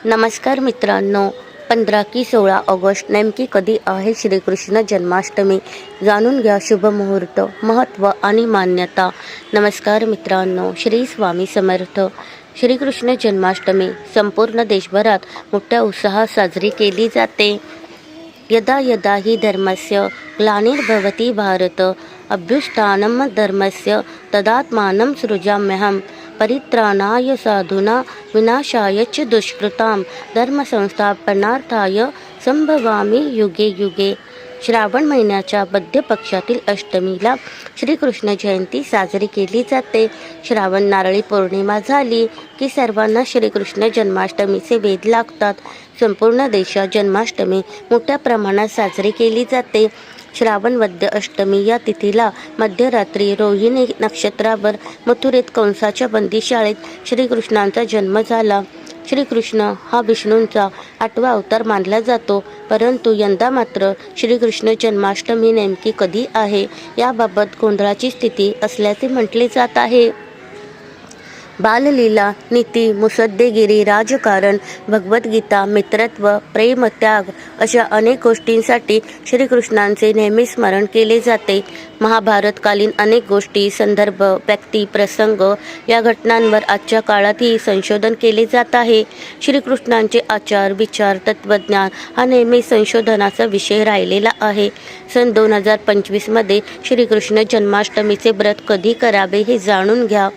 नमस्कार मित्रांनो, 15 की 16 ऑगस्ट नेमकी कधी आहे श्रीकृष्ण जन्माष्टमी? जाणून घ्या शुभमुहूर्त, महत्त्व आणि मान्यता. नमस्कार मित्रांनो, श्री स्वामी समर्थ. श्रीकृष्ण जन्माष्टमी संपूर्ण देशभरात मोठ्या उत्साहात साजरी केली जाते. यदा यदा हि धर्मस्य ग्लानिर्भवति भारत, अभ्युत्थानं धर्मस्य तदात्मानं सृजाम्यहम्. परित्राणाय साधूनां विनाशाय च दुष्कृतां धर्मसंस्थापनार्थाय संभवामि युगे युगे. श्रावण महिन्याच्या मध्य पक्षातील अष्टमीला श्रीकृष्ण जयंती साजरी केली जाते. श्रावण नारळी पौर्णिमा झाली की सर्वांना श्रीकृष्ण जन्माष्टमीचे वेध लागतात. संपूर्ण देशात जन्माष्टमी मोठ्या प्रमाणात साजरी केली जाते. श्रावण वद्य अष्टमी या तिथीला मध्यरात्री रोहिणी नक्षत्रावर मथुरेत कंसाच्या बंदीशाळेत श्रीकृष्णांचा जन्म झाला. श्रीकृष्ण हा विष्णूंचा 8वा अवतार मानला जातो. परंतु यंदा मात्र श्रीकृष्ण जन्माष्टमी नेमकी कधी आहे याबाबत गोंधळाची स्थिती असल्याचे म्हटले जात आहे. बाललीला, नीती, मुसद्देगिरी, राजकारण, भगवद्गीता, मित्रत्व, प्रेम, त्याग अशा अनेक गोष्टींसाठी श्रीकृष्णांचे नेहमी स्मरण केले जाते. महाभारतकालीन अनेक गोष्टी, संदर्भ, व्यक्ती, प्रसंग या घटनांवर आजच्या काळातही संशोधन केले जात आहे. श्रीकृष्णांचे आचार, विचार, तत्त्वज्ञान हा नेहमी संशोधनाचा विषय राहिलेला आहे. सन 2025 मध्ये श्रीकृष्ण जन्माष्टमीचे व्रत कधी करावे हे जाणून घ्या.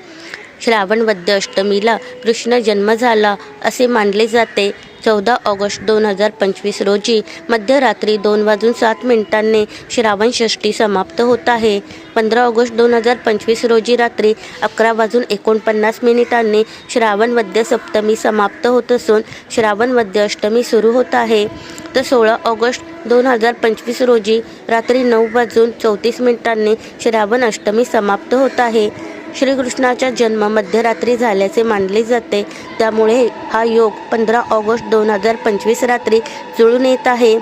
श्रावण वद्य अष्टमीला कृष्ण जन्म झाला असे मानले जाते. 14 ऑगस्ट 2025 रोजी मध्यरात्री 2:07 श्रावण षष्ठी समाप्त होत आहे. 15 ऑगस्ट 2025 रोजी रात्री 11:49 श्रावण वद्य सप्तमी समाप्त होत असून श्रावण वद्य अष्टमी सुरू होत आहे. तर 16 ऑगस्ट 2025 रोजी रात्री 9:34 श्रावण अष्टमी समाप्त होत आहे. श्रीकृष्णाचा जन्म मध्यरात्री झाल्याचे मानले जाते. त्यामुळे हा योग 15 ऑगस्ट 2025 रात्री जुळून येत आहे.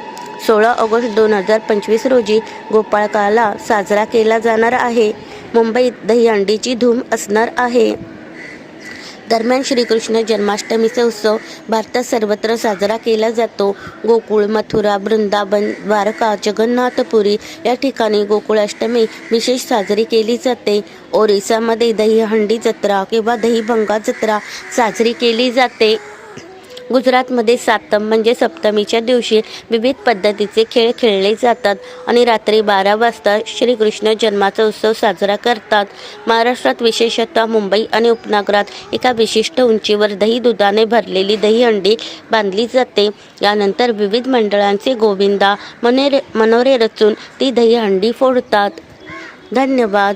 16 ऑगस्ट 2025 रोजी गोपाळकाला साजरा केला जाणार आहे. मुंबईत दहीहंडीची धूम असणार आहे. दरम्यान श्रीकृष्ण जन्माष्टमीचा उत्सव भारतात सर्वत्र साजरा केला जातो. गोकुळ, मथुरा, वृंदावन, द्वारका, जगन्नाथपुरी या ठिकाणी गोकुळाष्टमी विशेष साजरी केली जाते. ओरिसामध्ये दहीहंडी जत्रा किंवा दहीभंगा जत्रा साजरी केली जाते. गुजरातमध्ये सातम म्हणजे सप्तमीच्या दिवशी विविध पद्धतीचे खेळ खेळले जातात आणि रात्री 12 वाजता श्रीकृष्ण जन्माचा उत्सव साजरा करतात. महाराष्ट्रात विशेषतः मुंबई आणि उपनगरात एका विशिष्ट उंचीवर दुधाने भरलेली दहीहंडी बांधली जाते. यानंतर विविध मंडळांचे गोविंदा मनोरे रचून ती दहीहंडी फोडतात. धन्यवाद.